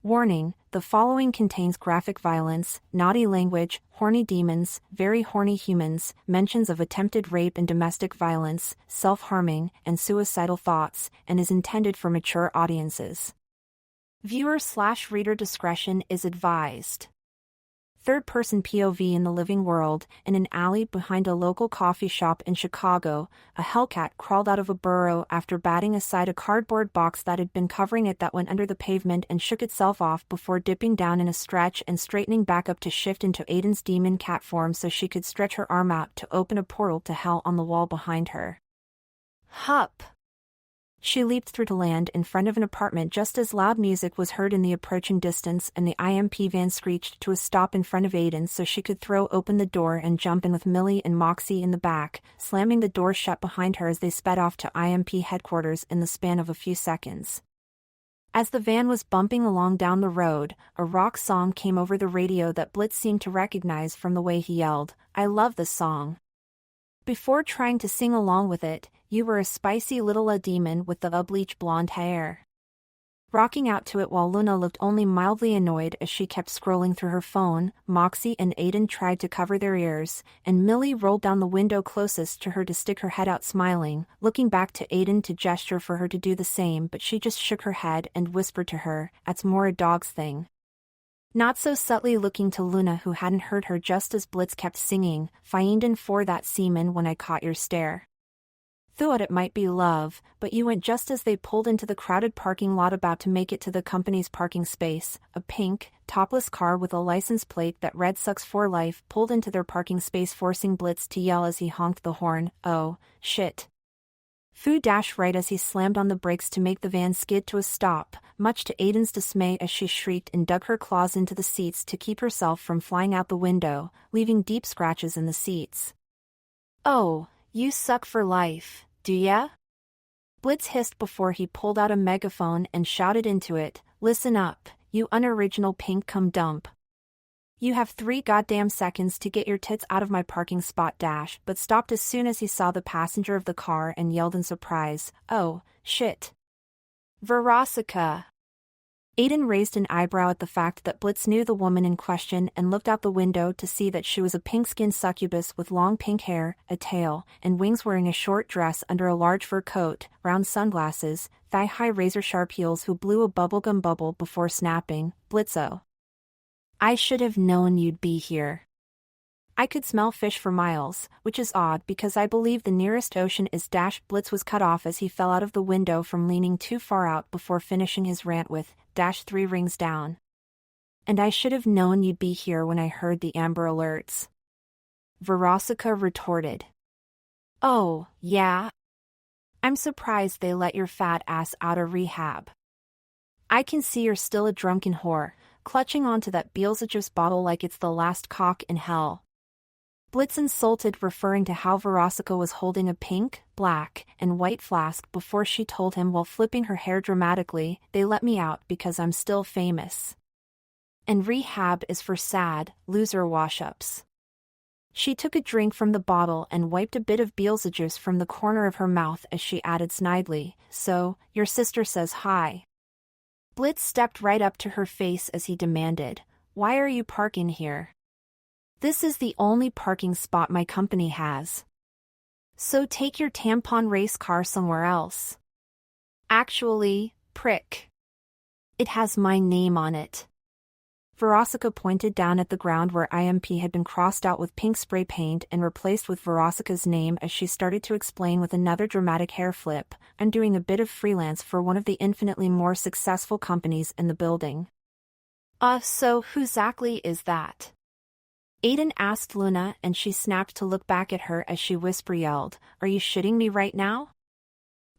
Warning, the following contains graphic violence, naughty language, horny demons, very horny humans, mentions of attempted rape and domestic violence, self-harming, and suicidal thoughts, and is intended for mature audiences. Viewer/reader discretion is advised. Third-person POV in the living world. In an alley behind a local coffee shop in Chicago, a hellcat crawled out of a burrow after batting aside a cardboard box that had been covering it that went under the pavement and shook itself off before dipping down in a stretch and straightening back up to shift into Aiden's demon cat form so she could stretch her arm out to open a portal to hell on the wall behind her. Hup! She leaped through to land in front of an apartment just as loud music was heard in the approaching distance and the IMP van screeched to a stop in front of Aiden so she could throw open the door and jump in with Millie and Moxie in the back, slamming the door shut behind her as they sped off to IMP headquarters in the span of a few seconds. As the van was bumping along down the road, a rock song came over the radio that Blitz seemed to recognize from the way he yelled, "I love this song." Before trying to sing along with it, you were a spicy little demon with the bleach blonde hair. Rocking out to it while Luna looked only mildly annoyed as she kept scrolling through her phone, Moxie and Aiden tried to cover their ears, and Millie rolled down the window closest to her to stick her head out smiling, looking back to Aiden to gesture for her to do the same, but she just shook her head and whispered to her, "That's more a dog's thing." Not so subtly looking to Luna who hadn't heard her just as Blitz kept singing, "Fiendin' for that semen when I caught your stare. Thought it might be love, but you went just as they pulled into the crowded parking lot about to make it to the company's parking space. A pink, topless car with a license plate that read Sucks for Life pulled into their parking space forcing Blitz to yell as he honked the horn, "Oh, shit." Fu dashed right as he slammed on the brakes to make the van skid to a stop, much to Aiden's dismay as she shrieked and dug her claws into the seats to keep herself from flying out the window, leaving deep scratches in the seats. "Oh, you suck for life, do ya?" Blitz hissed before he pulled out a megaphone and shouted into it, "Listen up, you unoriginal pink cum dump. You have 3 goddamn seconds to get your tits out of my parking spot dash," but stopped as soon as he saw the passenger of the car and yelled in surprise, "Oh, shit. Veronica." Aiden raised an eyebrow at the fact that Blitz knew the woman in question and looked out the window to see that she was a pink-skinned succubus with long pink hair, a tail, and wings wearing a short dress under a large fur coat, round sunglasses, thigh-high razor-sharp heels who blew a bubblegum bubble before snapping, "Blitzø. I should have known you'd be here. I could smell fish for miles, which is odd because I believe the nearest ocean is dash." Blitz was cut off as he fell out of the window from leaning too far out before finishing his rant with, dash 3 rings down. "And I should have known you'd be here when I heard the Amber Alerts." Veronica retorted. "Oh, yeah? I'm surprised they let your fat ass out of rehab. I can see you're still a drunken whore, clutching onto that Beelzebub's bottle like it's the last cock in hell." Blitz insulted, referring to how Veronica was holding a pink, black, and white flask before she told him while flipping her hair dramatically, "They let me out because I'm still famous. And rehab is for sad, loser wash-ups." She took a drink from the bottle and wiped a bit of Beelzebub from the corner of her mouth as she added snidely, "So, your sister says hi." Blitz stepped right up to her face as he demanded, "Why are you parking here? This is the only parking spot my company has. So take your tampon race car somewhere else. Actually, prick. It has my name on it." Veronica pointed down at the ground where IMP had been crossed out with pink spray paint and replaced with Veronica's name as she started to explain with another dramatic hair flip, "I'm doing a bit of freelance for one of the infinitely more successful companies in the building." So who exactly is that?" Aiden asked Luna and she snapped to look back at her as she whisper-yelled, "Are you shitting me right now?"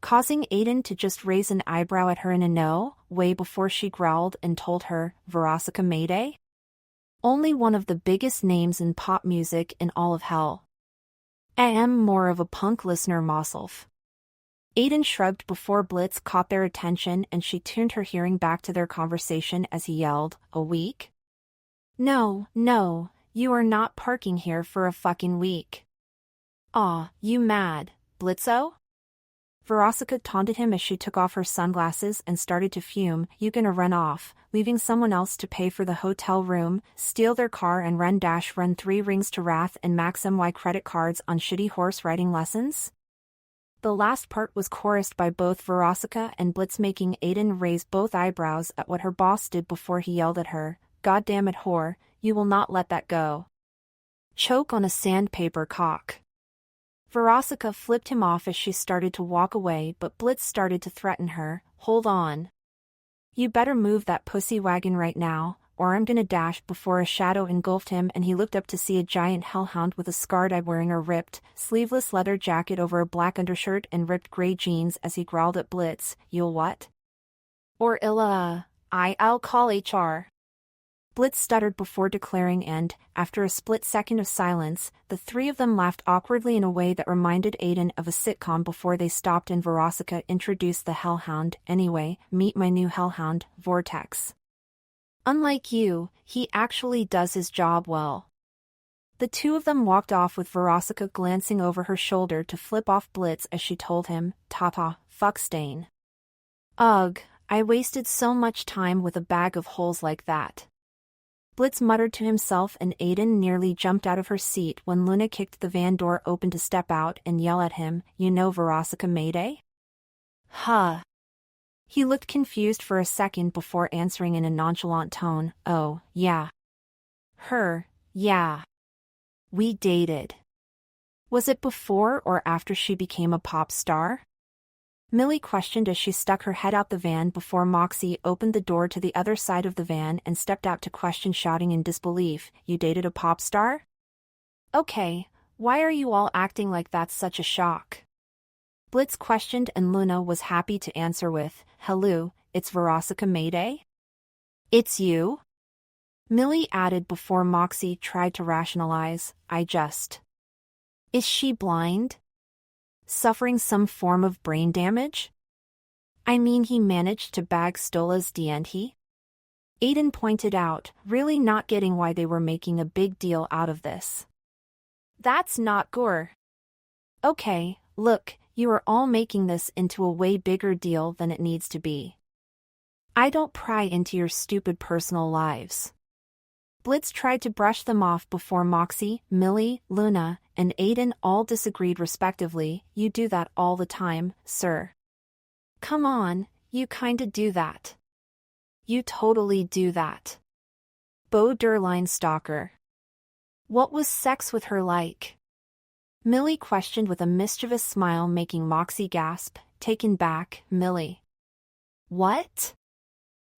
Causing Aiden to just raise an eyebrow at her in a no way before she growled and told her, "Veronica Mayday? Only one of the biggest names in pop music in all of hell. I am more of a punk listener myself." Aiden shrugged before Blitz caught their attention and she tuned her hearing back to their conversation as he yelled, "A week? No, you are not parking here for a fucking week. Aw, you mad, Blitzø?" Veronica taunted him as she took off her sunglasses and started to fume. You gonna run off, leaving someone else to pay for the hotel room, steal their car and run 3 rings to Wrath and max MY credit cards on shitty horse riding lessons? The last part was chorused by both Veronica and Blitz, making Aiden raise both eyebrows at what her boss did before he yelled at her, "God damn it, whore, you will not let that go. Choke on a sandpaper cock." Veronica flipped him off as she started to walk away, but Blitz started to threaten her, "Hold on. You better move that pussy wagon right now, or I'm gonna dash," before a shadow engulfed him and he looked up to see a giant hellhound with a scarred eye wearing a ripped, sleeveless leather jacket over a black undershirt and ripped gray jeans as he growled at Blitz, "You'll what?" "Or I'll call HR." Blitz stuttered before declaring, and, after a split second of silence, the 3 of them laughed awkwardly in a way that reminded Aiden of a sitcom before they stopped and Veronica introduced the hellhound. "Anyway, meet my new hellhound, Vortex. Unlike you, he actually does his job well." The 2 of them walked off with Veronica glancing over her shoulder to flip off Blitz as she told him, "Tata, fuck stain. Ugh, I wasted so much time with a bag of holes like that." Blitz muttered to himself and Aiden nearly jumped out of her seat when Luna kicked the van door open to step out and yell at him, "You know Veronica Mayday?" "Huh." He looked confused for a second before answering in a nonchalant tone, "Oh, yeah. Her, yeah. We dated." "Was it before or after she became a pop star?" Millie questioned as she stuck her head out the van before Moxie opened the door to the other side of the van and stepped out to question, shouting in disbelief, "You dated a pop star? Okay, why are you all acting like that's such a shock?" Blitz questioned and Luna was happy to answer with, "Hello, it's Veronica Mayday?" "It's you?" Millie added before Moxie tried to rationalize, Is she blind? Suffering some form of brain damage? I mean, he managed to bag Stola's D&T." Aiden pointed out, really not getting why they were making a big deal out of this. "That's not gore." "Okay, look, you are all making this into a way bigger deal than it needs to be. I don't pry into your stupid personal lives." Blitz tried to brush them off before Moxie, Millie, Luna, and Aiden all disagreed respectively. "You do that all the time, sir. Come on, you kinda do that. You totally do that. Borderline stalker." "What was sex with her like?" Millie questioned with a mischievous smile, making Moxie gasp, taken back. "Millie. What?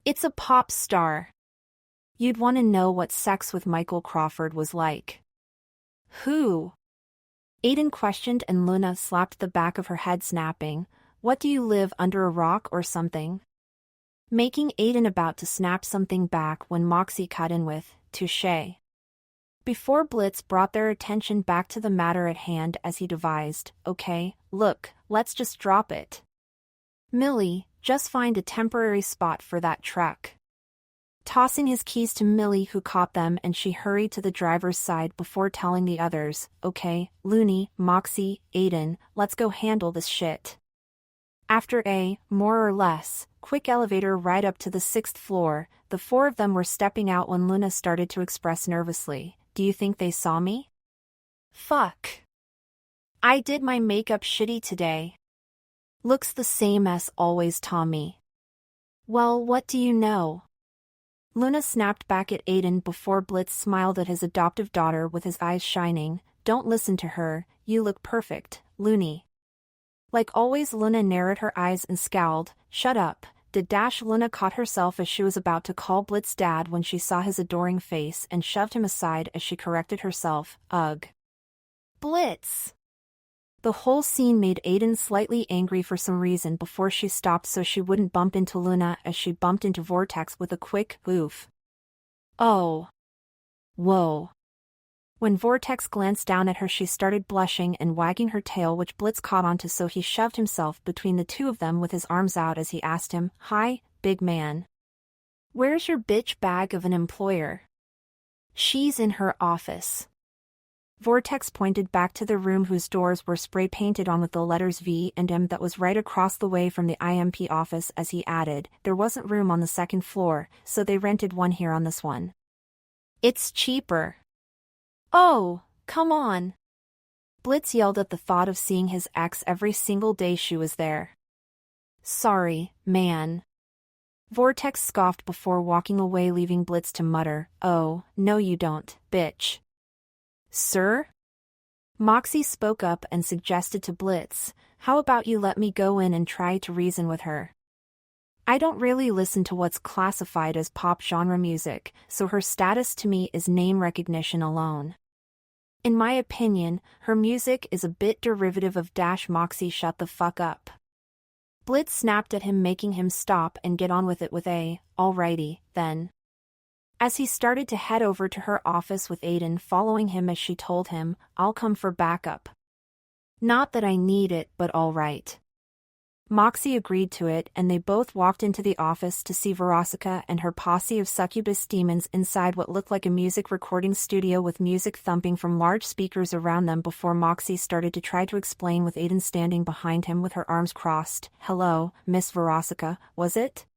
It's a pop star. You'd want to know what sex with Michael Crawford was like." "Who?" Aiden questioned and Luna slapped the back of her head, snapping, "What, do you live under a rock or something?" Making Aiden about to snap something back when Moxie cut in with, "Touché." Before Blitz brought their attention back to the matter at hand as he devised, "Okay, look, let's just drop it. Millie, just find a temporary spot for that truck." Tossing his keys to Millie, who caught them, and she hurried to the driver's side before telling the others, "Okay, Looney, Moxie, Aiden, let's go handle this shit." After a, more or less, quick elevator ride up to the 6th floor, the 4 of them were stepping out when Luna started to express nervously, "Do you think they saw me? Fuck. I did my makeup shitty today. Looks the same as always, Tommy." "Well, what do you know?" Luna snapped back at Aiden before Blitz smiled at his adoptive daughter with his eyes shining, "Don't listen to her, you look perfect, Looney." Like always, Luna narrowed her eyes and scowled, "Shut up." Luna caught herself as she was about to call Blitz dad when she saw his adoring face and shoved him aside as she corrected herself, "Ugh. Blitz." The whole scene made Aiden slightly angry for some reason before she stopped so she wouldn't bump into Luna as she bumped into Vortex with a quick, "Oof. Oh. Whoa." When Vortex glanced down at her, she started blushing and wagging her tail, which Blitz caught onto, so he shoved himself between the 2 of them with his arms out as he asked him, "Hi, big man. Where's your bitch bag of an employer?" "She's in her office." Vortex pointed back to the room whose doors were spray-painted on with the letters V and M that was right across the way from the IMP office as he added, there wasn't room on the second floor, so they rented one here on this one. It's cheaper. Oh, come on. Blitz yelled at the thought of seeing his ex every single day she was there. Sorry, man. Vortex scoffed before walking away, leaving Blitz to mutter, oh, no you don't, bitch. Sir? Moxie spoke up and suggested to Blitz, how about you let me go in and try to reason with her? I don't really listen to what's classified as pop genre music, so her status to me is name recognition alone. In my opinion, her music is a bit derivative of Moxie shut the fuck up. Blitz snapped at him, making him stop and get on with it with a, alrighty, then. As he started to head over to her office with Aiden following him as she told him, I'll come for backup. Not that I need it, but alright. Moxie agreed to it and they both walked into the office to see Veronica and her posse of succubus demons inside what looked like a music recording studio with music thumping from large speakers around them before Moxie started to try to explain with Aiden standing behind him with her arms crossed. Hello, Miss Veronica, was it?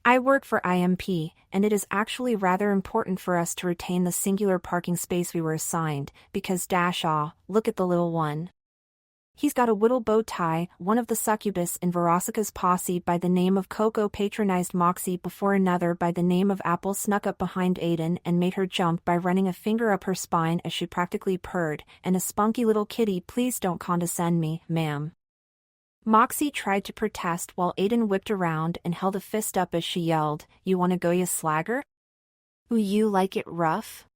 I work for IMP, and it is actually rather important for us to retain the singular parking space we were assigned, because look at the little one. He's got a whittle bow tie. One of the succubus in Veronica's posse by the name of Coco patronized Moxie before another by the name of Apple snuck up behind Aiden and made her jump by running a finger up her spine as she practically purred, and a spunky little kitty, please don't condescend me, ma'am. Moxie tried to protest while Aiden whipped around and held a fist up as she yelled, you wanna go ya slagger? Ooh, you like it rough?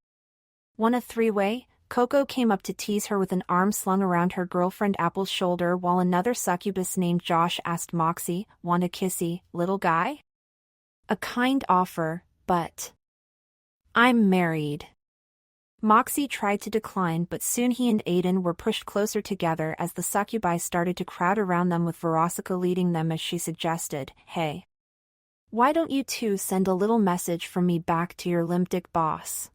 Want a three-way? Coco came up to tease her with an arm slung around her girlfriend Apple's shoulder while another succubus named Josh asked Moxie, want a kissy, little guy? A kind offer, but I'm married. Moxie tried to decline, but soon he and Aiden were pushed closer together as the succubi started to crowd around them with Veronica leading them as she suggested, hey. Why don't you two send a little message from me back to your limp-dick boss?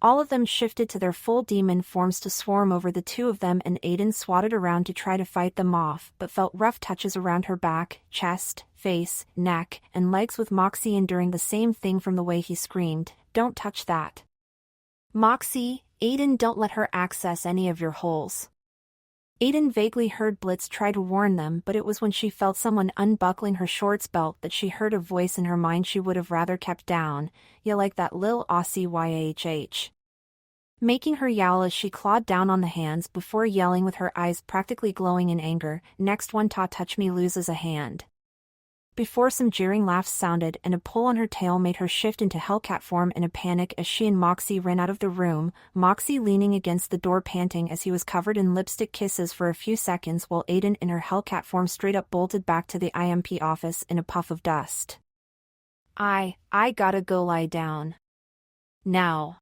All of them shifted to their full demon forms to swarm over the two of them and Aiden swatted around to try to fight them off but felt rough touches around her back, chest, face, neck, and legs with Moxie enduring the same thing from the way he screamed, don't touch that. Moxie, Aiden, don't let her access any of your holes. Aiden vaguely heard Blitz try to warn them, but it was when she felt someone unbuckling her shorts belt that she heard a voice in her mind she would have rather kept down, ya like that lil Aussie YHH. Making her yowl as she clawed down on the hands before yelling with her eyes practically glowing in anger, next one ta touch me loses a hand. Before some jeering laughs sounded and a pull on her tail made her shift into Hellcat form in a panic as she and Moxie ran out of the room, Moxie leaning against the door panting as he was covered in lipstick kisses for a few seconds while Aiden in her Hellcat form straight up bolted back to the IMP office in a puff of dust. I gotta go lie down. Now.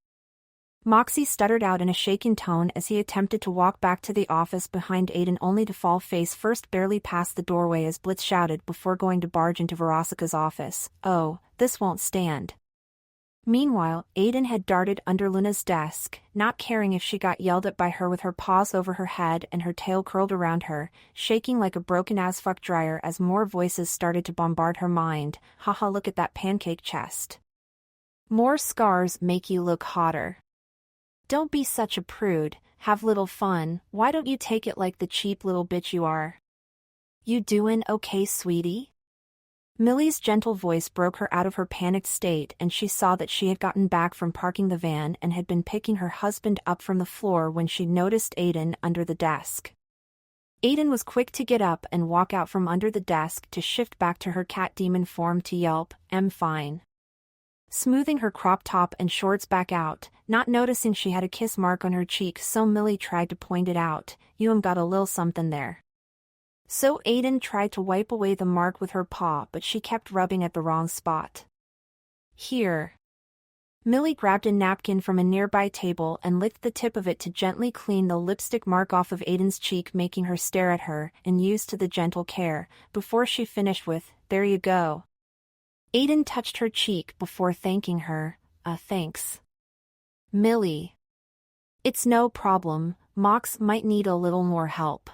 Moxie stuttered out in a shaken tone as he attempted to walk back to the office behind Aiden only to fall face first barely past the doorway as Blitz shouted before going to barge into Veronica's office, oh, this won't stand. Meanwhile, Aiden had darted under Luna's desk, not caring if she got yelled at by her with her paws over her head and her tail curled around her, shaking like a broken-as-fuck dryer as more voices started to bombard her mind, haha look at that pancake chest. More scars make you look hotter. Don't be such a prude, have little fun, why don't you take it like the cheap little bitch you are? You doin' okay, sweetie? Millie's gentle voice broke her out of her panicked state and she saw that she had gotten back from parking the van and had been picking her husband up from the floor when she noticed Aiden under the desk. Aiden was quick to get up and walk out from under the desk to shift back to her cat demon form to yelp, I'm fine. Smoothing her crop top and shorts back out, not noticing she had a kiss mark on her cheek so Millie tried to point it out, you got a lil something there. So Aiden tried to wipe away the mark with her paw but she kept rubbing at the wrong spot. Here. Millie grabbed a napkin from a nearby table and licked the tip of it to gently clean the lipstick mark off of Aiden's cheek making her stare at her and used to the gentle care, before she finished with, there you go. Aiden touched her cheek before thanking her, thanks. Millie. It's no problem, Mox might need a little more help.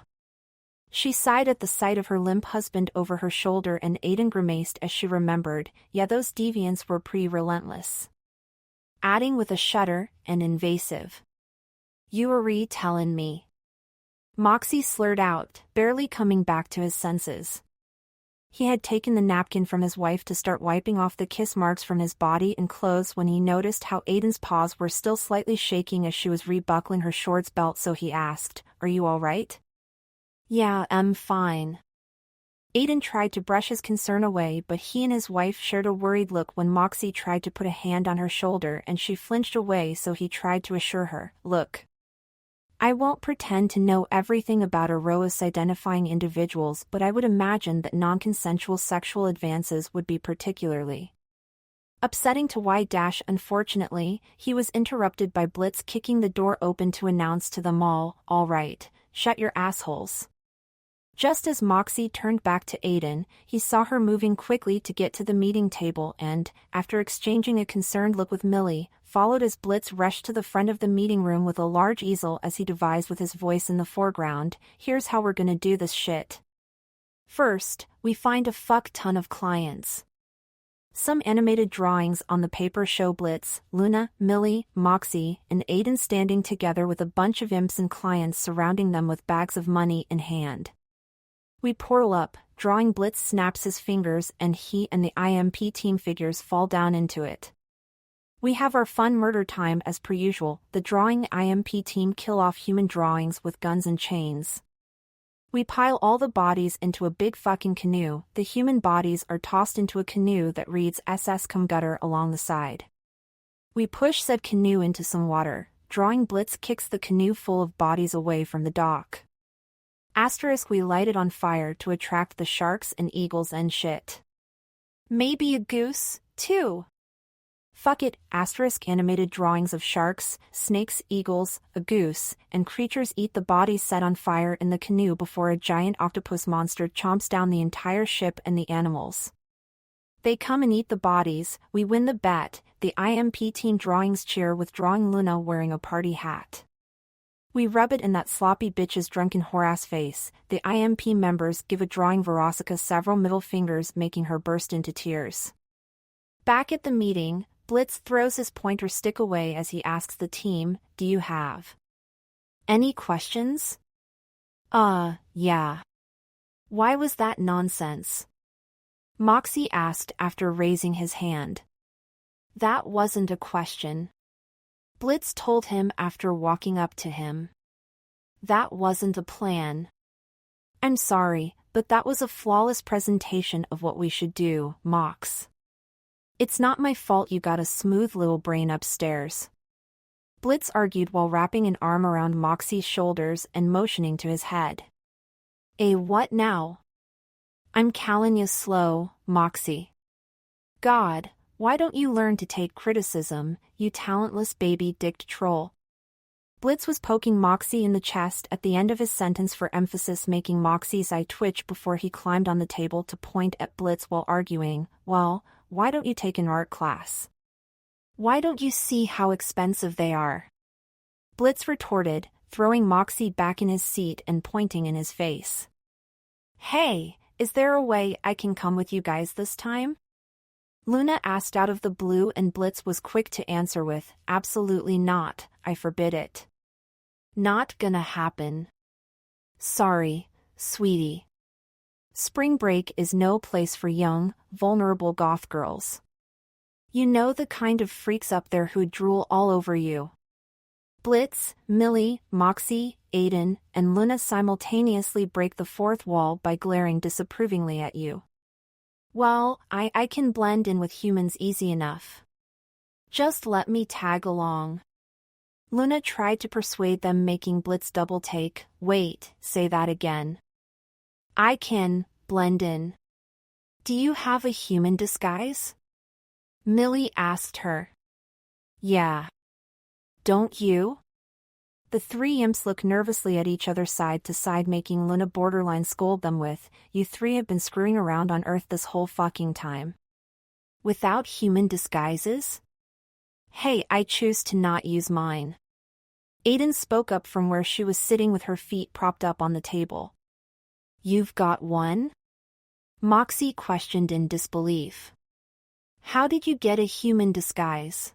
She sighed at the sight of her limp husband over her shoulder, and Aiden grimaced as she remembered, yeah, those deviants were pretty relentless. Adding with a shudder, and invasive. You were telling me. Moxie slurred out, barely coming back to his senses. He had taken the napkin from his wife to start wiping off the kiss marks from his body and clothes when he noticed how Aiden's paws were still slightly shaking as she was rebuckling her shorts belt, so he asked, "Are you all right?" "Yeah, I'm fine." Aiden tried to brush his concern away, but he and his wife shared a worried look when Moxie tried to put a hand on her shoulder, and she flinched away, so he tried to assure her, "Look, I won't pretend to know everything about Aroas identifying individuals, but I would imagine that non-consensual sexual advances would be particularly upsetting to Y-. Unfortunately, he was interrupted by Blitz kicking the door open to announce to them all right, shut your assholes. Just as Moxie turned back to Aiden, he saw her moving quickly to get to the meeting table and, after exchanging a concerned look with Millie, followed as Blitz rushed to the front of the meeting room with a large easel as he devised with his voice in the foreground, "Here's how we're gonna do this shit. First, we find a fuck ton of clients." Some animated drawings on the paper show Blitz, Luna, Millie, Moxie, and Aiden standing together with a bunch of imps and clients surrounding them with bags of money in hand. We portal up, drawing. Blitz snaps his fingers and he and the IMP team figures fall down into it. We have our fun murder time as per usual. The drawing IMP team kill off human drawings with guns and chains. We pile all the bodies into a big fucking canoe. The human bodies are tossed into a canoe that reads SS Cum Gutter along the side. We push said canoe into some water. Drawing. Blitz kicks the canoe full of bodies away from the dock. Asterisk, we light it on fire to attract the sharks and eagles and shit. Maybe a goose, too. Fuck it, asterisk, animated drawings of sharks, snakes, eagles, a goose, and creatures eat the bodies set on fire in the canoe before a giant octopus monster chomps down the entire ship and the animals. They come and eat the bodies. We win the bet. The IMP team drawings cheer with drawing Luna wearing a party hat. We rub it in that sloppy bitch's drunken whore-ass face. The IMP members give a drawing Verosica several middle fingers, making her burst into tears. Back at the meeting, Blitz throws his pointer stick away as he asks the team, "Do you have any questions?" Yeah. Why was that nonsense?" Moxie asked after raising his hand. "That wasn't a question," Blitz told him after walking up to him. "That wasn't a plan. I'm sorry, but that was a flawless presentation of what we should do, Mox. It's not my fault you got a smooth little brain upstairs," Blitz argued while wrapping an arm around Moxie's shoulders and motioning to his head. What now?" "I'm calling you slow, Moxie. God, why don't you learn to take criticism, you talentless baby-dicked troll?" Blitz was poking Moxie in the chest at the end of his sentence for emphasis, making Moxie's eye twitch before he climbed on the table to point at Blitz while arguing, "Well, why don't you take an art class? Why don't you see how expensive they are?" Blitz retorted, throwing Moxie back in his seat and pointing in his face. "Hey, is there a way I can come with you guys this time?" Luna asked out of the blue, and Blitz was quick to answer with, "Absolutely not, I forbid it. Not gonna happen. Sorry, sweetie. Spring break is no place for young, vulnerable goth girls. You know, the kind of freaks up there who'd drool all over you." Blitz, Millie, Moxie, Aiden, and Luna simultaneously break the fourth wall by glaring disapprovingly at you. "Well, I can blend in with humans easy enough. Just let me tag along." Luna tried to persuade them, making Blitz double take. "Wait, say that again." "I can blend in." "Do you have a human disguise?" Millie asked her. "Yeah. Don't you?" The three imps look nervously at each other side to side, making Luna borderline scold them with, "You three have been screwing around on Earth this whole fucking time. Without human disguises? Hey, I choose to not use mine." Aiden spoke up from where she was sitting with her feet propped up on the table. You've got one? Moxie questioned in disbelief. How did you get a human disguise?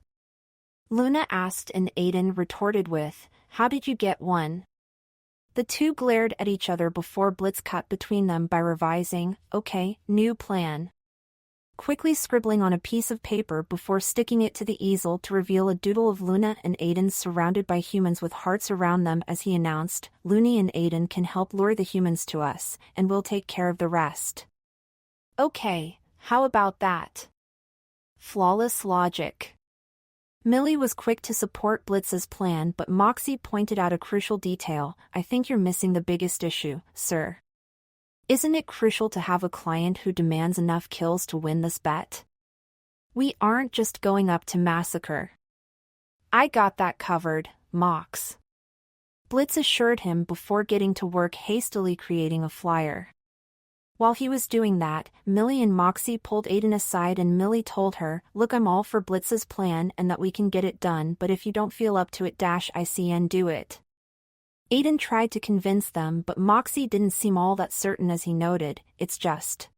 Luna asked and Aiden retorted with, how did you get one? The two glared at each other before Blitz cut between them by revising, okay, new plan. Quickly scribbling on a piece of paper before sticking it to the easel to reveal a doodle of Luna and Aiden surrounded by humans with hearts around them as he announced, Looney and Aiden can help lure the humans to us, and we'll take care of the rest. Okay, how about that? Flawless logic. Millie was quick to support Blitz's plan, but Moxie pointed out a crucial detail. I think you're missing the biggest issue, sir. Isn't it crucial to have a client who demands enough kills to win this bet? We aren't just going up to massacre. I got that covered, Mox. Blitz assured him before getting to work hastily creating a flyer. While he was doing that, Millie and Moxie pulled Aiden aside and Millie told her, look, I'm all for Blitz's plan and that we can get it done, but if you don't feel up to it -ICN do it. Aiden tried to convince them, but Moxie didn't seem all that certain as he noted, it's just.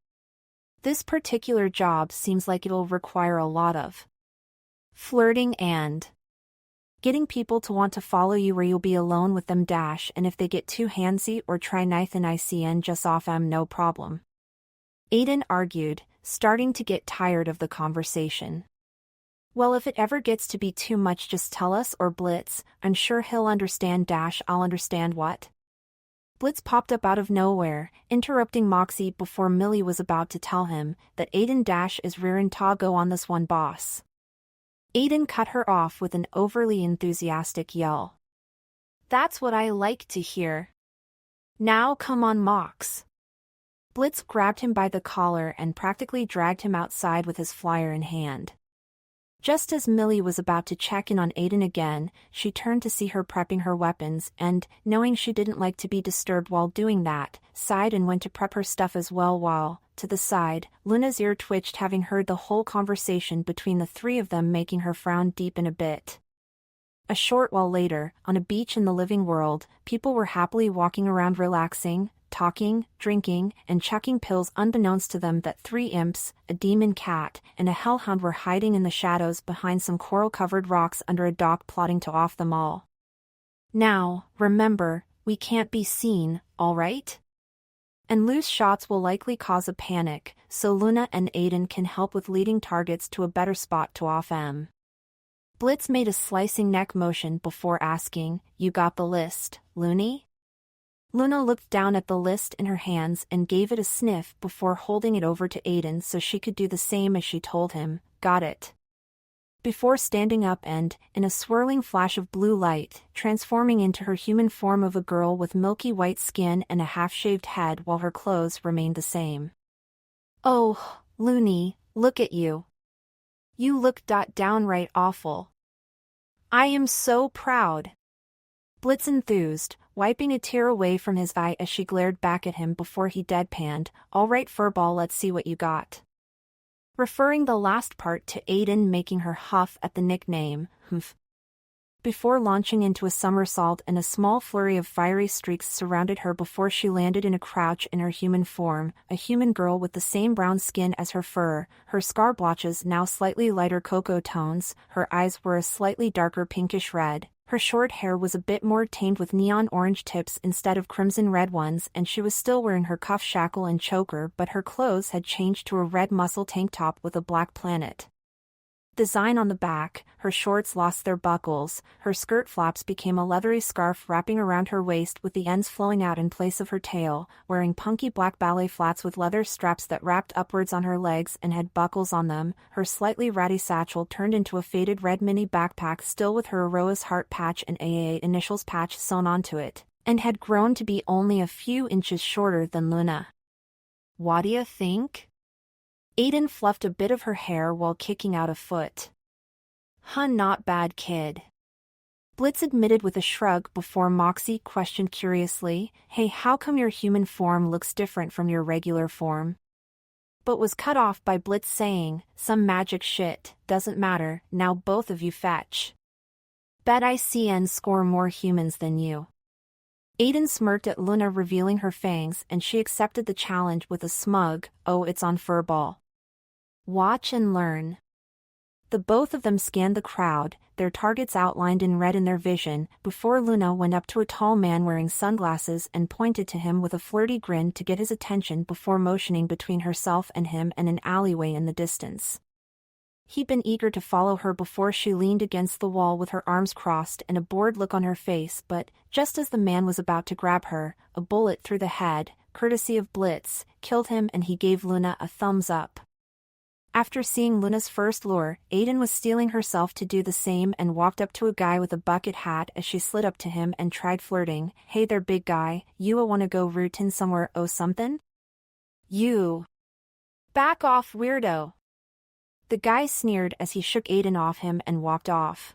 This particular job seems like it'll require a lot of flirting and getting people to want to follow you where you'll be alone with them and if they get too handsy or try nothing ICN just off no problem. Aiden argued, starting to get tired of the conversation. Well, if it ever gets to be too much just tell us or Blitz, I'm sure he'll understand I'll understand what? Blitz popped up out of nowhere, interrupting Moxie before Millie was about to tell him that Aiden is rearing to go on this one boss. Aiden cut her off with an overly enthusiastic yell. That's what I like to hear. Now come on, Mox. Blitz grabbed him by the collar and practically dragged him outside with his flyer in hand. Just as Millie was about to check in on Aiden again, she turned to see her prepping her weapons and, knowing she didn't like to be disturbed while doing that, sighed and went to prep her stuff as well while, to the side, Luna's ear twitched having heard the whole conversation between the three of them making her frown deepen a bit. A short while later, on a beach in the living world, people were happily walking around relaxing, talking, drinking, and chucking pills unbeknownst to them that 3 imps, a demon cat, and a hellhound were hiding in the shadows behind some coral-covered rocks under a dock plotting to off them all. Now, remember, we can't be seen, all right? And loose shots will likely cause a panic, so Luna and Aiden can help with leading targets to a better spot to off em. Blitz made a slicing neck motion before asking, you got the list, Looney? Luna looked down at the list in her hands and gave it a sniff before holding it over to Aiden so she could do the same as she told him, got it. Before standing up and, in a swirling flash of blue light, transforming into her human form of a girl with milky white skin and a half-shaved head while her clothes remained the same. Oh, Looney, look at you. You look downright awful. I am so proud. Blitz enthused, wiping a tear away from his eye as she glared back at him before he deadpanned, all right furball, let's see what you got. Referring the last part to Aiden making her huff at the nickname, humph. Before launching into a somersault and a small flurry of fiery streaks surrounded her before she landed in a crouch in her human form, a human girl with the same brown skin as her fur, her scar blotches now slightly lighter cocoa tones, her eyes were a slightly darker pinkish red. Her short hair was a bit more tamed with neon orange tips instead of crimson red ones and she was still wearing her cuff shackle and choker but her clothes had changed to a red muscle tank top with a black planet design on the back, her shorts lost their buckles, her skirt flaps became a leathery scarf wrapping around her waist with the ends flowing out in place of her tail, wearing punky black ballet flats with leather straps that wrapped upwards on her legs and had buckles on them, her slightly ratty satchel turned into a faded red mini backpack still with her Aroa's heart patch and AA initials patch sewn onto it, and had grown to be only a few inches shorter than Luna. What do you think? Aiden fluffed a bit of her hair while kicking out a foot. Not bad, kid. Blitz admitted with a shrug before Moxie questioned curiously, hey, how come your human form looks different from your regular form? But was cut off by Blitz saying, some magic shit, doesn't matter, now both of you fetch. Bet ICN score more humans than you. Aiden smirked at Luna, revealing her fangs, and she accepted the challenge with a smug, "Oh, it's on furball. Watch and learn." The both of them scanned the crowd, their targets outlined in red in their vision, before Luna went up to a tall man wearing sunglasses and pointed to him with a flirty grin to get his attention before motioning between herself and him and an alleyway in the distance. He'd been eager to follow her before she leaned against the wall with her arms crossed and a bored look on her face, but, just as the man was about to grab her, a bullet through the head, courtesy of Blitz, killed him and he gave Luna a thumbs up. After seeing Luna's first lure, Aiden was steeling herself to do the same and walked up to a guy with a bucket hat as she slid up to him and tried flirting. "Hey there, big guy, you wanna go rootin' somewhere something? You. Back off, weirdo." The guy sneered as he shook Aiden off him and walked off.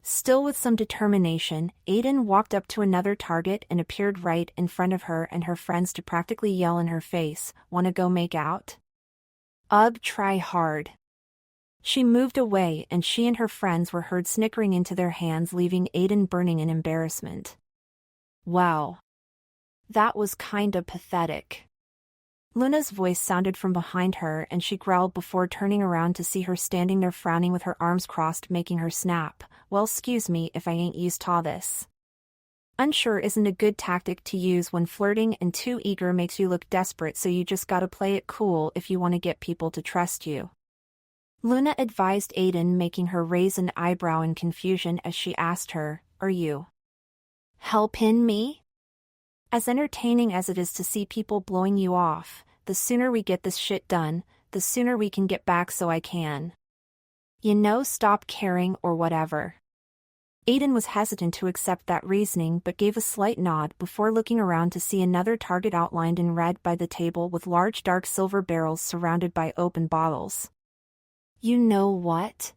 Still with some determination, Aiden walked up to another target and appeared right in front of her and her friends to practically yell in her face, "Wanna go make out? Ugh, try hard." She moved away and she and her friends were heard snickering into their hands, leaving Aiden burning in embarrassment. "Wow. That was kinda pathetic." Luna's voice sounded from behind her and she growled before turning around to see her standing there frowning with her arms crossed, making her snap, "Well, excuse me if I ain't used to this." Unsure isn't a good tactic to use when flirting, and too eager makes you look desperate, so you just gotta play it cool if you want to get people to trust you. Luna advised Aiden, making her raise an eyebrow in confusion as she asked her, "Are you helping me?" As entertaining as it is to see people blowing you off, the sooner we get this shit done, the sooner we can get back, so I can, stop caring or whatever. Aiden was hesitant to accept that reasoning but gave a slight nod before looking around to see another target outlined in red by the table with large dark silver barrels surrounded by open bottles. "You know what?"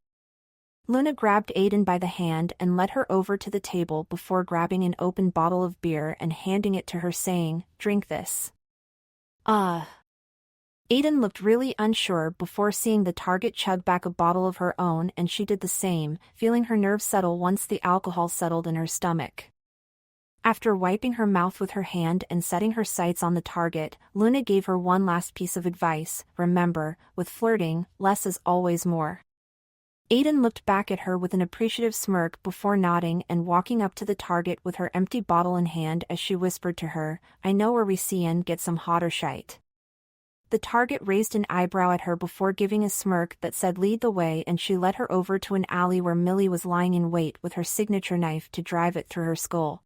Luna grabbed Aiden by the hand and led her over to the table before grabbing an open bottle of beer and handing it to her, saying, "Drink this." Aiden looked really unsure before seeing the target chug back a bottle of her own, and she did the same, feeling her nerves settle once the alcohol settled in her stomach. After wiping her mouth with her hand and setting her sights on the target, Luna gave her one last piece of advice: remember, with flirting, less is always more. Aiden looked back at her with an appreciative smirk before nodding and walking up to the target with her empty bottle in hand as she whispered to her, "I know where we see and get some hotter shite." The target raised an eyebrow at her before giving a smirk that said lead the way, and she led her over to an alley where Millie was lying in wait with her signature knife to drive it through her skull.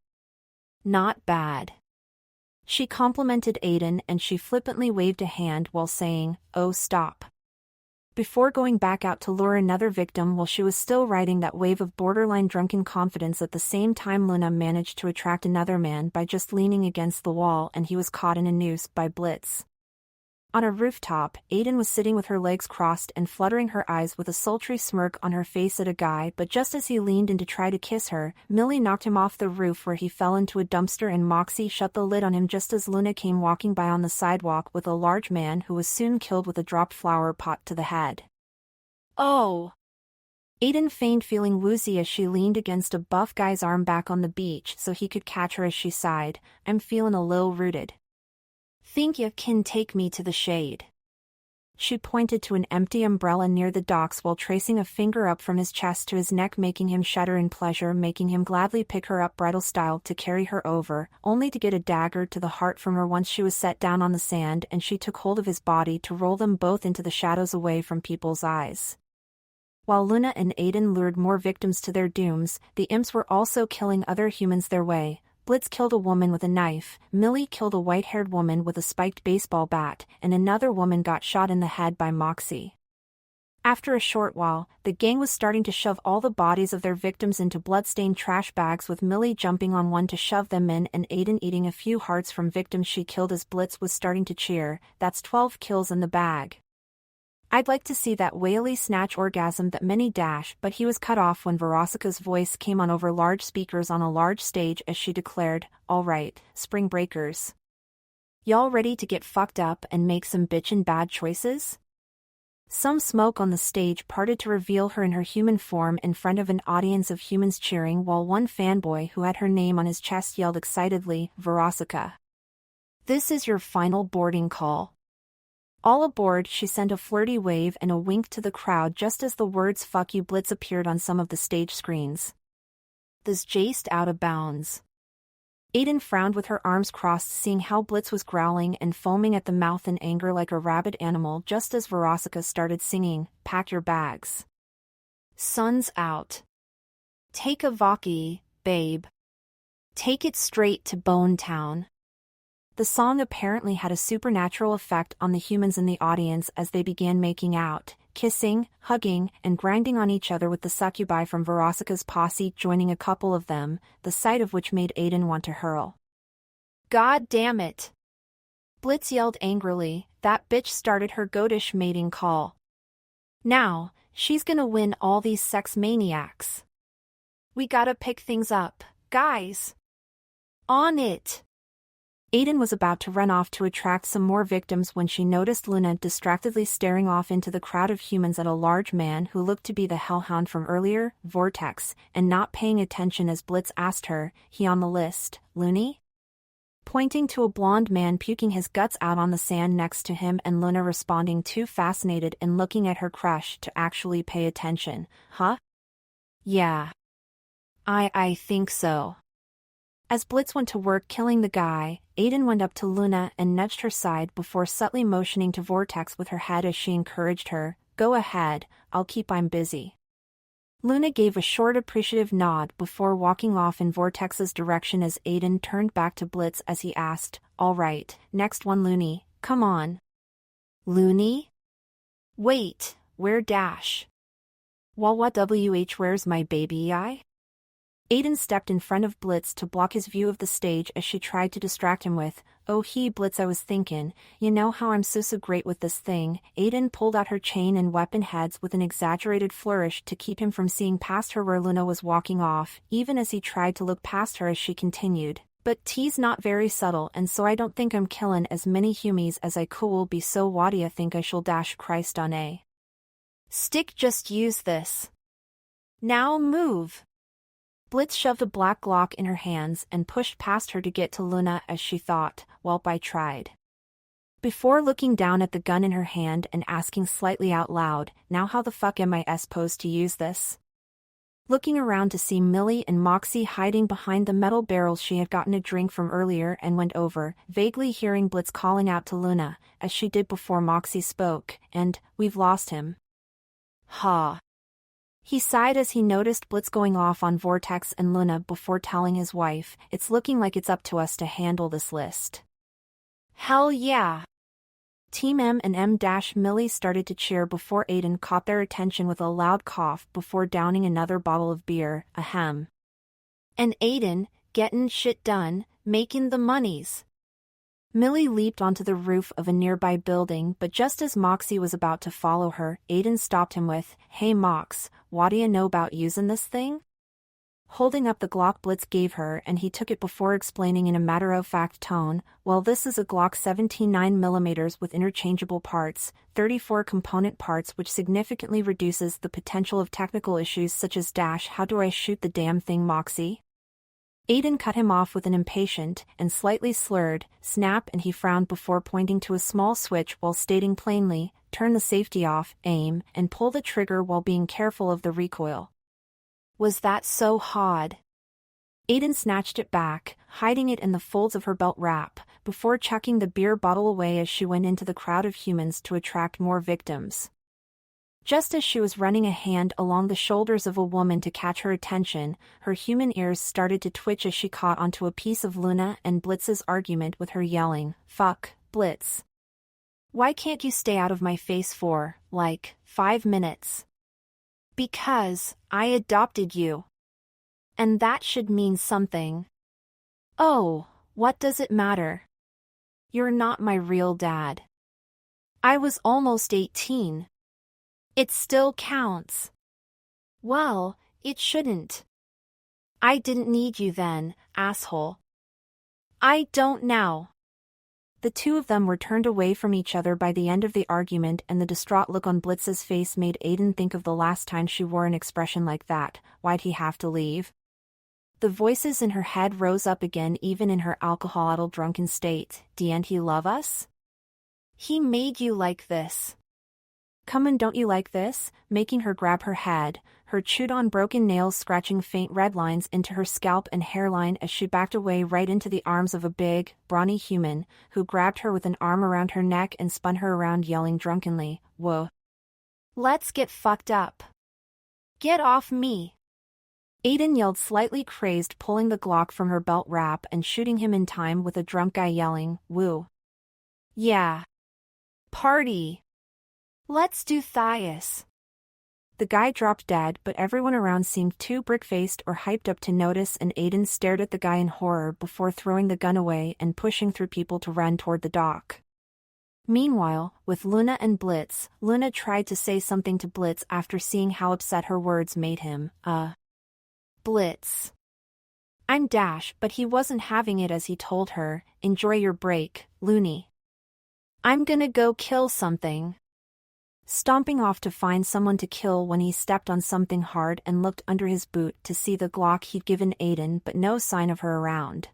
"Not bad." She complimented Aiden and she flippantly waved a hand while saying, "Oh, stop," before going back out to lure another victim while she was still riding that wave of borderline drunken confidence. At the same time, Luna managed to attract another man by just leaning against the wall, and he was caught in a noose by Blitz. On a rooftop, Aiden was sitting with her legs crossed and fluttering her eyes with a sultry smirk on her face at a guy, but just as he leaned in to try to kiss her, Millie knocked him off the roof where he fell into a dumpster, and Moxie shut the lid on him just as Luna came walking by on the sidewalk with a large man who was soon killed with a dropped flower pot to the head. "Oh!" Aiden feigned feeling woozy as she leaned against a buff guy's arm back on the beach so he could catch her as she sighed, "I'm feeling a lil rooted. Think you can take me to the shade?" She pointed to an empty umbrella near the docks while tracing a finger up from his chest to his neck, making him shudder in pleasure, making him gladly pick her up bridal style to carry her over, only to get a dagger to the heart from her once she was set down on the sand and she took hold of his body to roll them both into the shadows away from people's eyes. While Luna and Aiden lured more victims to their dooms, the imps were also killing other humans their way. Blitz killed a woman with a knife, Millie killed a white-haired woman with a spiked baseball bat, and another woman got shot in the head by Moxie. After a short while, the gang was starting to shove all the bodies of their victims into blood-stained trash bags, with Millie jumping on one to shove them in and Aiden eating a few hearts from victims she killed as Blitz was starting to cheer, "That's 12 kills in the bag. I'd like to see that whaley snatch orgasm that many dash," but he was cut off when Verosika's voice came on over large speakers on a large stage as she declared, "All right, spring breakers. Y'all ready to get fucked up and make some bitchin' bad choices?" Some smoke on the stage parted to reveal her in her human form in front of an audience of humans cheering, while one fanboy who had her name on his chest yelled excitedly, "Veronica. This is your final boarding call." All aboard, she sent a flirty wave and a wink to the crowd just as the words "fuck you Blitz" appeared on some of the stage screens. This just out of bounds. Aiden frowned with her arms crossed, seeing how Blitz was growling and foaming at the mouth in anger like a rabid animal just as Veronica started singing, "Pack your bags. Sun's out. Take a Vaki, babe. Take it straight to Bone Town." The song apparently had a supernatural effect on the humans in the audience as they began making out, kissing, hugging, and grinding on each other, with the succubi from Veronica's posse joining a couple of them, the sight of which made Aiden want to hurl. "God damn it!" Blitz yelled angrily. "That bitch started her goatish mating call. Now, she's gonna win all these sex maniacs. We gotta pick things up, guys. On it!" Aiden was about to run off to attract some more victims when she noticed Luna distractedly staring off into the crowd of humans at a large man who looked to be the hellhound from earlier, Vortex, and not paying attention as Blitz asked her, "He on the list, Looney?" Pointing to a blonde man puking his guts out on the sand next to him, and Luna responding too fascinated and looking at her crush to actually pay attention. "Huh? Yeah. I think so." As Blitz went to work killing the guy, Aiden went up to Luna and nudged her side before subtly motioning to Vortex with her head as she encouraged her, "Go ahead, I'm busy." Luna gave a short appreciative nod before walking off in Vortex's direction as Aiden turned back to Blitz as he asked, "All right, next one Looney, come on." "Looney? Wait, where Dash? What where's my baby eye?" Aiden stepped in front of Blitz to block his view of the stage as she tried to distract him with, "Oh Blitz, I was thinking, you know how I'm so great with this thing." Aiden pulled out her chain and weapon heads with an exaggerated flourish to keep him from seeing past her where Luna was walking off, even as he tried to look past her as she continued. "But T's not very subtle, and so I don't think I'm killing as many humies as I could be, so what do ya think I shall dash Christ on a stick, just use this. Now move." Blitz shoved a black Glock in her hands and pushed past her to get to Luna as she thought, "Welp, I tried." Before looking down at the gun in her hand and asking slightly out loud, "Now how the fuck am I supposed to use this?" Looking around to see Millie and Moxie hiding behind the metal barrels she had gotten a drink from earlier, and went over, vaguely hearing Blitz calling out to Luna, as she did before Moxie spoke, and, "We've lost him." "Ha." He sighed as he noticed Blitz going off on Vortex and Luna before telling his wife, "It's looking like it's up to us to handle this list." "Hell yeah!" Team M and M-Millie started to cheer before Aiden caught their attention with a loud cough before downing another bottle of beer, ahem. "And Aiden, gettin' shit done, making the monies." Millie leaped onto the roof of a nearby building, but just as Moxie was about to follow her, Aiden stopped him with, "Hey Mox, what do you know about using this thing?" Holding up the Glock Blitz gave her, and he took it before explaining in a matter-of-fact tone, "Well, this is a Glock 17 9mm with interchangeable parts, 34 component parts, which significantly reduces the potential of technical issues such as dash how do I shoot the damn thing, Moxie?" Aiden cut him off with an impatient, and slightly slurred, snap, and he frowned before pointing to a small switch while stating plainly, "Turn the safety off, aim, and pull the trigger while being careful of the recoil." "Was that so hard?" Aiden snatched it back, hiding it in the folds of her belt wrap, before chucking the beer bottle away as she went into the crowd of humans to attract more victims. Just as she was running a hand along the shoulders of a woman to catch her attention, her human ears started to twitch as she caught onto a piece of Luna and Blitz's argument with her yelling, "Fuck, Blitz. Why can't you stay out of my face for, 5 minutes?" "Because I adopted you. And that should mean something." "Oh, what does it matter? You're not my real dad. I was almost 18. It still counts." "Well, it shouldn't. I didn't need you then, asshole. I don't now." The two of them were turned away from each other by the end of the argument, and the distraught look on Blitz's face made Aiden think of the last time she wore an expression like that. Why'd he have to leave? The voices in her head rose up again even in her alcohol-addled drunken state. Didn't he love us? He made you like this. Come on, don't you like this? Making her grab her head, her chewed-on broken nails scratching faint red lines into her scalp and hairline as she backed away right into the arms of a big, brawny human, who grabbed her with an arm around her neck and spun her around yelling drunkenly, "Whoa. Let's get fucked up. Get off me." Aiden yelled, slightly crazed, pulling the Glock from her belt wrap and shooting him in time with a drunk guy yelling, "Woo. Yeah. Party. Let's do thighs." The guy dropped dead, but everyone around seemed too brick-faced or hyped up to notice, and Aiden stared at the guy in horror before throwing the gun away and pushing through people to run toward the dock. Meanwhile, with Luna and Blitz, Luna tried to say something to Blitz after seeing how upset her words made him. Blitz. I'm Dash, but he wasn't having it as he told her, "Enjoy your break, Looney. I'm gonna go kill something." Stomping off to find someone to kill when he stepped on something hard and looked under his boot to see the Glock he'd given Aiden, but no sign of her around.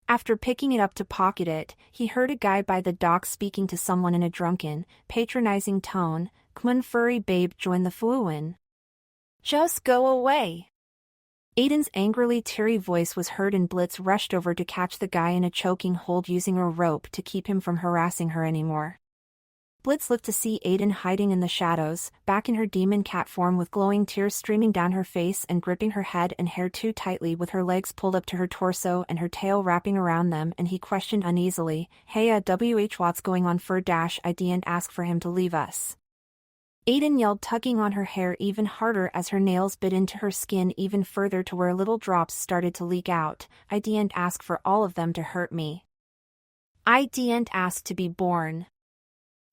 After picking it up to pocket it, he heard a guy by the dock speaking to someone in a drunken, patronizing tone. "C'mon furry babe, join the fooin'. Just go away." Aiden's angrily teary voice was heard, and Blitz rushed over to catch the guy in a choking hold using a rope to keep him from harassing her anymore. Blitz looked to see Aiden hiding in the shadows, back in her demon cat form with glowing tears streaming down her face and gripping her head and hair too tightly with her legs pulled up to her torso and her tail wrapping around them, and he questioned uneasily, "Hey, what's going on for Dash? I didn't ask for him to leave us." Aiden yelled, tugging on her hair even harder as her nails bit into her skin even further to where little drops started to leak out. "I didn't ask for all of them to hurt me. I didn't ask to be born."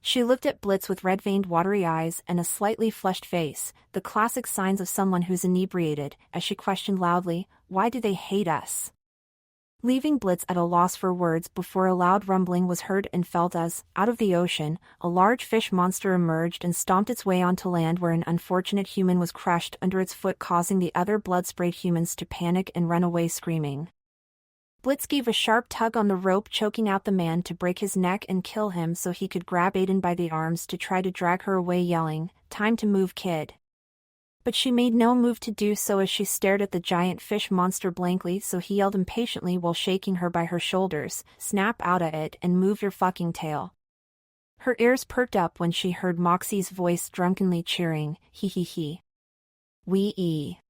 She looked at Blitz with red-veined watery eyes and a slightly flushed face, the classic signs of someone who's inebriated, as she questioned loudly, "Why do they hate us?" Leaving Blitz at a loss for words before a loud rumbling was heard and felt as, out of the ocean, a large fish monster emerged and stomped its way onto land, where an unfortunate human was crushed under its foot, causing the other blood-sprayed humans to panic and run away screaming. Blitz gave a sharp tug on the rope, choking out the man to break his neck and kill him so he could grab Aiden by the arms to try to drag her away, yelling, "Time to move, kid." But she made no move to do so as she stared at the giant fish monster blankly, so he yelled impatiently while shaking her by her shoulders, "Snap out of it and move your fucking tail." Her ears perked up when she heard Moxie's voice drunkenly cheering, "Hee hee hee. Wee-ee."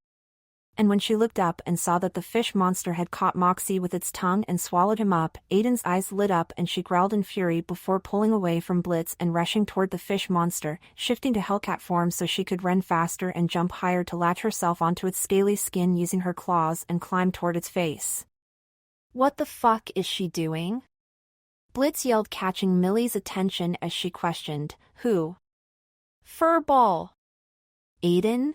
And when she looked up and saw that the fish monster had caught Moxie with its tongue and swallowed him up, Aiden's eyes lit up and she growled in fury before pulling away from Blitz and rushing toward the fish monster, shifting to Hellcat form so she could run faster and jump higher to latch herself onto its scaly skin using her claws and climb toward its face. "What the fuck is she doing?" Blitz yelled, catching Millie's attention as she questioned, "Who?" "Furball." "Aiden?"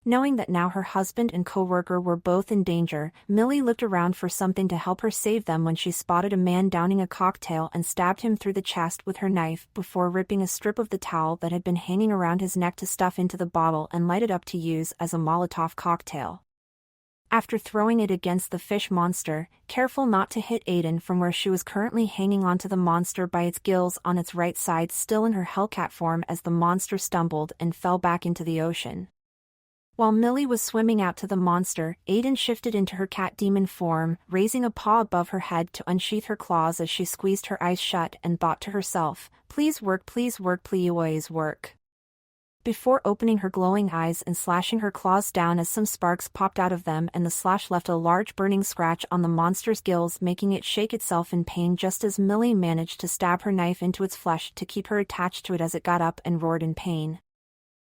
Knowing that now her husband and co-worker were both in danger, Millie looked around for something to help her save them when she spotted a man downing a cocktail and stabbed him through the chest with her knife before ripping a strip of the towel that had been hanging around his neck to stuff into the bottle and light it up to use as a Molotov cocktail. After throwing it against the fish monster, careful not to hit Aiden from where she was currently hanging onto the monster by its gills on its right side, still in her Hellcat form, as the monster stumbled and fell back into the ocean. While Millie was swimming out to the monster, Aiden shifted into her cat demon form, raising a paw above her head to unsheath her claws as she squeezed her eyes shut and thought to herself, please work, please always work. Before opening her glowing eyes and slashing her claws down as some sparks popped out of them, and the slash left a large burning scratch on the monster's gills, making it shake itself in pain just as Millie managed to stab her knife into its flesh to keep her attached to it as it got up and roared in pain.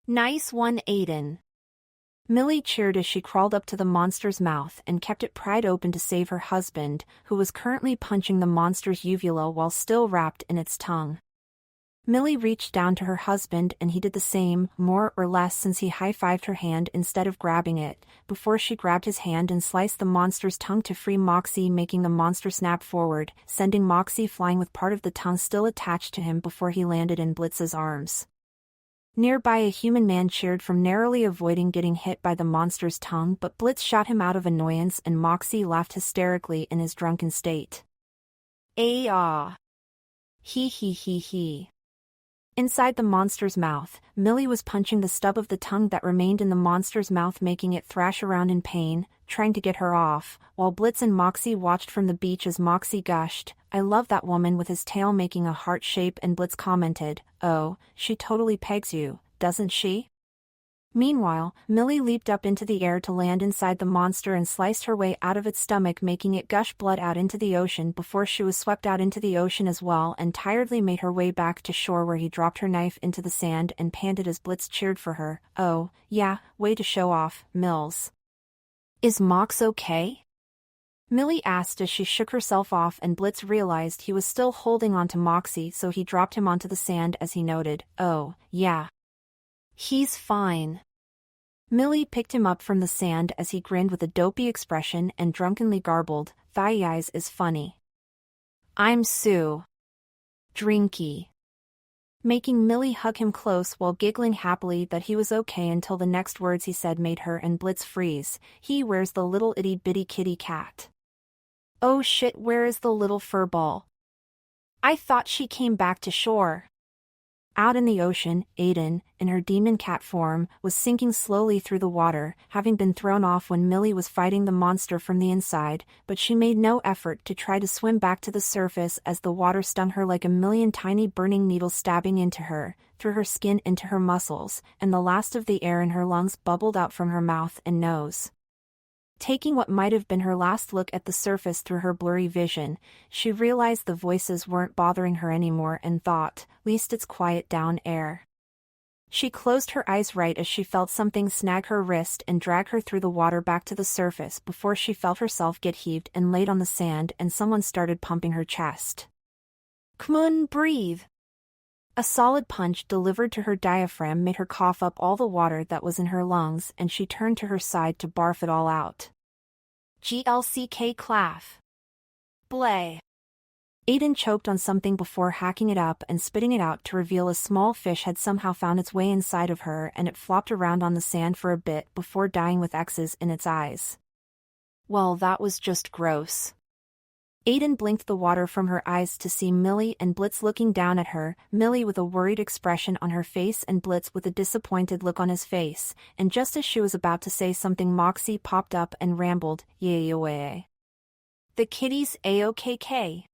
"Nice one, Aiden." Millie cheered as she crawled up to the monster's mouth and kept it pried open to save her husband, who was currently punching the monster's uvula while still wrapped in its tongue. Millie reached down to her husband and he did the same, more or less, since he high-fived her hand instead of grabbing it, before she grabbed his hand and sliced the monster's tongue to free Moxie, making the monster snap forward, sending Moxie flying with part of the tongue still attached to him before he landed in Blitz's arms. Nearby, a human man cheered from narrowly avoiding getting hit by the monster's tongue, but Blitz shot him out of annoyance and Moxie laughed hysterically in his drunken state. Ah! He he he he. Inside the monster's mouth, Millie was punching the stub of the tongue that remained in the monster's mouth, making it thrash around in pain, trying to get her off, while Blitz and Moxie watched from the beach as Moxie gushed, "I love that woman," with his tail making a heart shape, and Blitz commented, "Oh, she totally pegs you, doesn't she?" Meanwhile, Millie leaped up into the air to land inside the monster and sliced her way out of its stomach, making it gush blood out into the ocean before she was swept out into the ocean as well, and tiredly made her way back to shore, where he dropped her knife into the sand and panted as Blitz cheered for her. "Oh, yeah, way to show off, Mills." "Is Mox okay?" Millie asked as she shook herself off, and Blitz realized he was still holding on to Moxie, so he dropped him onto the sand as he noted, "Oh, yeah. He's fine." Millie picked him up from the sand as he grinned with a dopey expression and drunkenly garbled, "Thigh eyes is funny. I'm Sue. Drinky." Making Millie hug him close while giggling happily that he was okay, until the next words he said made her and Blitz freeze. "He, where's the little itty bitty kitty cat? Oh shit, where is the little fur ball? I thought she came back to shore." Out in the ocean, Aiden, in her demon cat form, was sinking slowly through the water, having been thrown off when Millie was fighting the monster from the inside, but she made no effort to try to swim back to the surface as the water stung her like a million tiny burning needles, stabbing into her, through her skin into her muscles, and the last of the air in her lungs bubbled out from her mouth and nose. Taking what might have been her last look at the surface through her blurry vision, she realized the voices weren't bothering her anymore and thought, "Least it's quiet down air." She closed her eyes right as she felt something snag her wrist and drag her through the water back to the surface before she felt herself get heaved and laid on the sand, and someone started pumping her chest. "Come on, breathe." A solid punch delivered to her diaphragm made her cough up all the water that was in her lungs, and she turned to her side to barf it all out. GLCK claff. Blay. Aiden choked on something before hacking it up and spitting it out to reveal a small fish had somehow found its way inside of her, and it flopped around on the sand for a bit before dying with X's in its eyes. Well, that was just gross. Aiden blinked the water from her eyes to see Millie and Blitz looking down at her, Millie with a worried expression on her face and Blitz with a disappointed look on his face, and just as she was about to say something, Moxie popped up and rambled, "Yeah. The kitty's A-OK-K."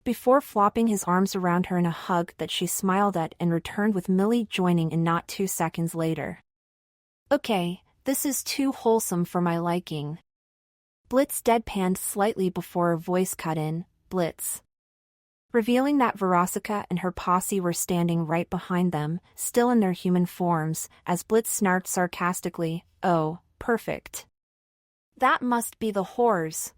Before flopping his arms around her in a hug that she smiled at and returned, with Millie joining in not 2 seconds later. "Okay, this is too wholesome for my liking." Blitz deadpanned slightly before a voice cut in, "Blitz," revealing that Veronica and her posse were standing right behind them, still in their human forms, as Blitz snarked sarcastically, "Oh, perfect. That must be the whores."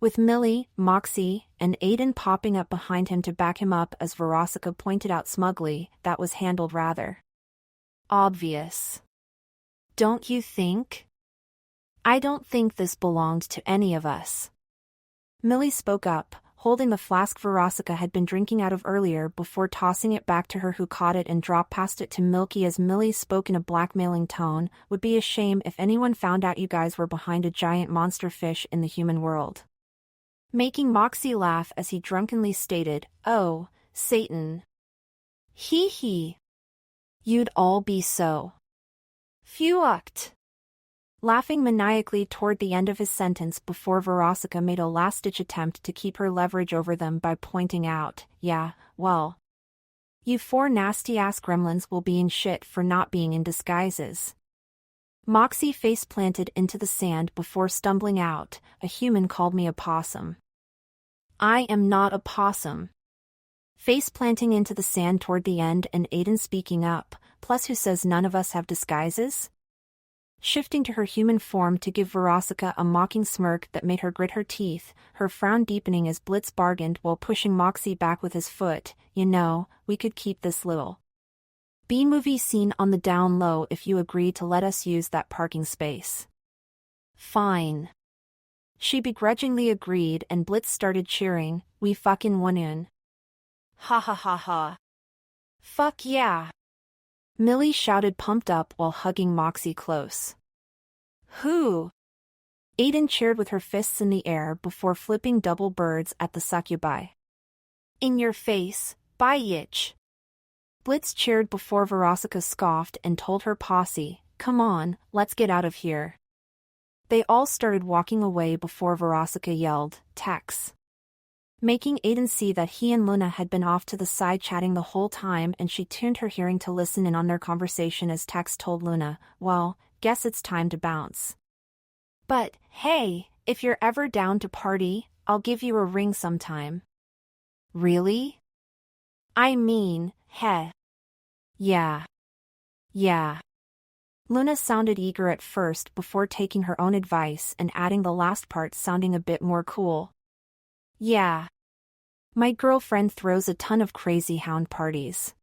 With Millie, Moxie, and Aiden popping up behind him to back him up, as Veronica pointed out smugly, "That was handled rather obvious. Don't you think?" "I don't think this belonged to any of us." Millie spoke up, holding the flask Veronica had been drinking out of earlier before tossing it back to her, who caught it and dropped past it to Milky as Millie spoke in a blackmailing tone, "Would be a shame if anyone found out you guys were behind a giant monster fish in the human world." Making Moxie laugh as he drunkenly stated, "Oh, Satan. Hee hee. You'd all be so fucked." Laughing maniacally toward the end of his sentence before Veronica made a last-ditch attempt to keep her leverage over them by pointing out, "Yeah, well, you 4 nasty-ass gremlins will be in shit for not being in disguises." Moxie face-planted into the sand before stumbling out, "A human called me a possum." "I am not a possum." Face-planting into the sand toward the end, and Aiden speaking up, "Plus who says none of us have disguises?" Shifting to her human form to give Veronica a mocking smirk that made her grit her teeth, her frown deepening as Blitz bargained while pushing Moxie back with his foot. You know, we could keep this little B-movie scene on the down low if you agree to let us use that parking space. Fine. She begrudgingly agreed and Blitz started cheering. We fucking won in. Ha ha ha ha. Fuck yeah. Millie shouted pumped up while hugging Moxie close. Who? Aiden cheered with her fists in the air before flipping double birds at the succubi. In your face, bye yitch. Blitz cheered before Veronica scoffed and told her posse, come on, let's get out of here. They all started walking away before Veronica yelled, Tex. Making Aiden see that he and Luna had been off to the side chatting the whole time, and she tuned her hearing to listen in on their conversation as Tex told Luna, well, guess it's time to bounce. But, hey, if you're ever down to party, I'll give you a ring sometime. Really? I mean, heh. Yeah. Yeah. Luna sounded eager at first before taking her own advice and adding the last part sounding a bit more cool. Yeah. My girlfriend throws a ton of crazy hound parties.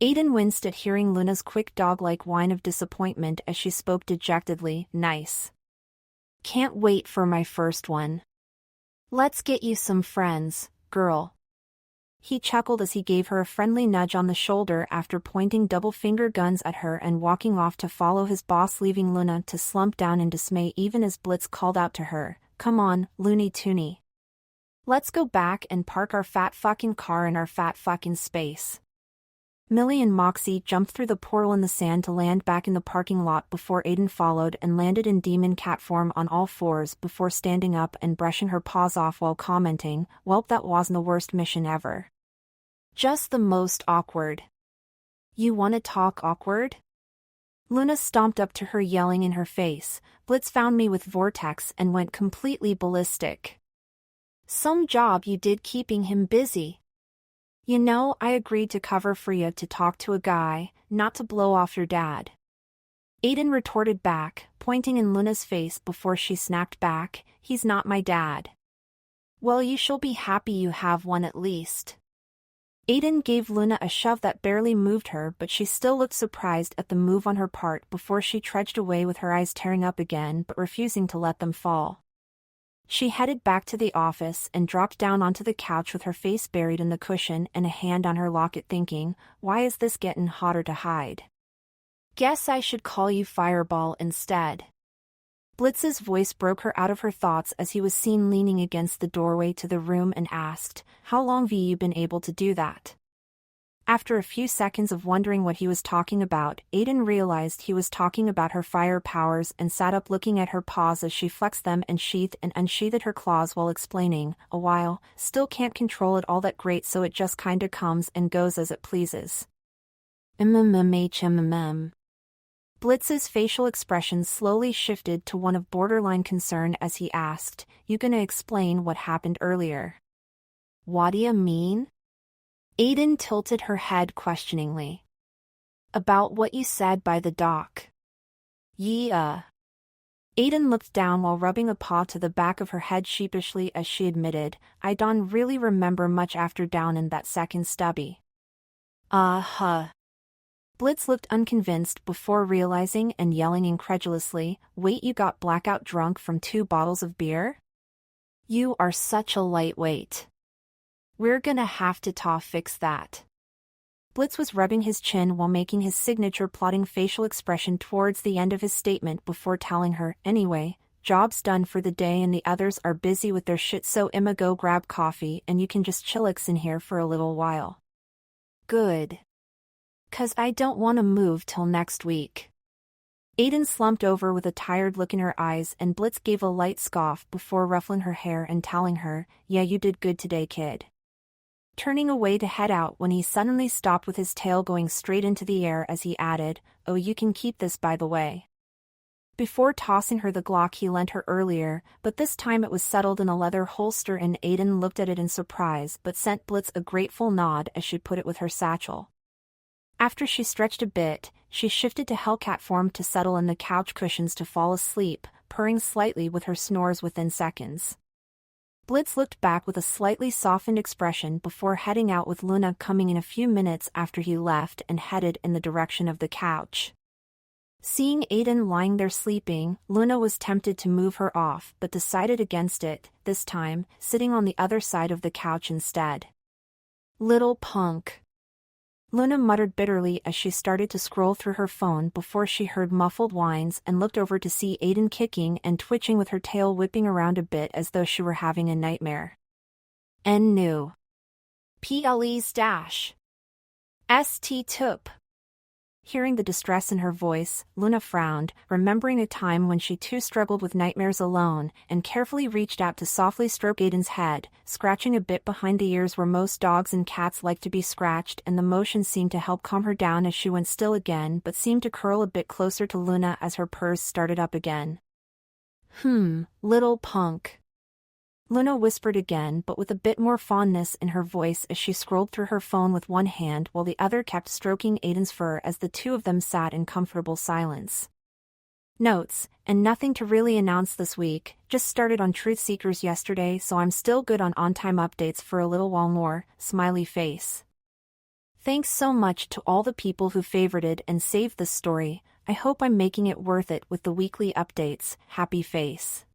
Aiden winced at hearing Luna's quick dog-like whine of disappointment as she spoke dejectedly. Nice. Can't wait for my first one. Let's get you some friends, girl. He chuckled as he gave her a friendly nudge on the shoulder after pointing double finger guns at her and walking off to follow his boss, leaving Luna to slump down in dismay even as Blitz called out to her, come on, Looney Tooney. Let's go back and park our fat fucking car in our fat fucking space. Millie and Moxie jumped through the portal in the sand to land back in the parking lot before Aiden followed and landed in demon cat form on all fours before standing up and brushing her paws off while commenting, welp, that wasn't the worst mission ever. Just the most awkward. You wanna talk awkward? Luna stomped up to her yelling in her face, Blitz found me with Vortex and went completely ballistic. Some job you did keeping him busy. You know, I agreed to cover for you to talk to a guy, not to blow off your dad. Aiden retorted back, pointing in Luna's face before she snapped back, he's not my dad. Well, you shall be happy you have one at least. Aiden gave Luna a shove that barely moved her, but she still looked surprised at the move on her part before she trudged away with her eyes tearing up again but refusing to let them fall. She headed back to the office and dropped down onto the couch with her face buried in the cushion and a hand on her locket thinking, why is this getting hotter to hide? Guess I should call you Fireball instead. Blitz's voice broke her out of her thoughts as he was seen leaning against the doorway to the room and asked, how long have you been able to do that? After a few seconds of wondering what he was talking about, Aiden realized he was talking about her fire powers and sat up looking at her paws as she flexed them and sheathed and unsheathed her claws while explaining, a while, still can't control it all that great so it just kinda comes and goes as it pleases. MMMHMMM. Blitz's facial expression slowly shifted to one of borderline concern as he asked, you gonna explain what happened earlier? What'ya mean? Aiden tilted her head questioningly. About what you said by the dock. Yeah. Aiden looked down while rubbing a paw to the back of her head sheepishly as she admitted, I don't really remember much after down in that second stubby. Uh-huh. Blitz looked unconvinced before realizing and yelling incredulously, wait, you got blackout drunk from 2 bottles of beer? You are such a lightweight. We're gonna have to fix that. Blitz was rubbing his chin while making his signature plotting facial expression towards the end of his statement before telling her, anyway, job's done for the day and the others are busy with their shit, so Emma, go grab coffee and you can just chillax in here for a little while. Good. 'Cause I don't wanna move till next week. Aiden slumped over with a tired look in her eyes and Blitz gave a light scoff before ruffling her hair and telling her, yeah, you did good today, kid. Turning away to head out when he suddenly stopped with his tail going straight into the air as he added, oh, you can keep this by the way. Before tossing her the Glock he lent her earlier, but this time it was settled in a leather holster and Aiden looked at it in surprise but sent Blitz a grateful nod as she put it with her satchel. After she stretched a bit, she shifted to Hellcat form to settle in the couch cushions to fall asleep, purring slightly with her snores within seconds. Blitz looked back with a slightly softened expression before heading out, with Luna coming in a few minutes after he left and headed in the direction of the couch. Seeing Aiden lying there sleeping, Luna was tempted to move her off but decided against it, this time, sitting on the other side of the couch instead. "Little punk," Luna muttered bitterly as she started to scroll through her phone before she heard muffled whines and looked over to see Aiden kicking and twitching with her tail whipping around a bit as though she were having a nightmare. N new. Ple's dash. St tup. Hearing the distress in her voice, Luna frowned, remembering a time when she too struggled with nightmares alone, and carefully reached out to softly stroke Aiden's head, scratching a bit behind the ears where most dogs and cats like to be scratched, and the motion seemed to help calm her down as she went still again but seemed to curl a bit closer to Luna as her purrs started up again. Little punk," Luna whispered again, but with a bit more fondness in her voice as she scrolled through her phone with one hand while the other kept stroking Aiden's fur as the two of them sat in comfortable silence. Notes, and nothing to really announce this week, just started on Truth Seekers yesterday, so I'm still good on time updates for a little while more, smiley face. Thanks so much to all the people who favorited and saved this story. I hope I'm making it worth it with the weekly updates, happy face.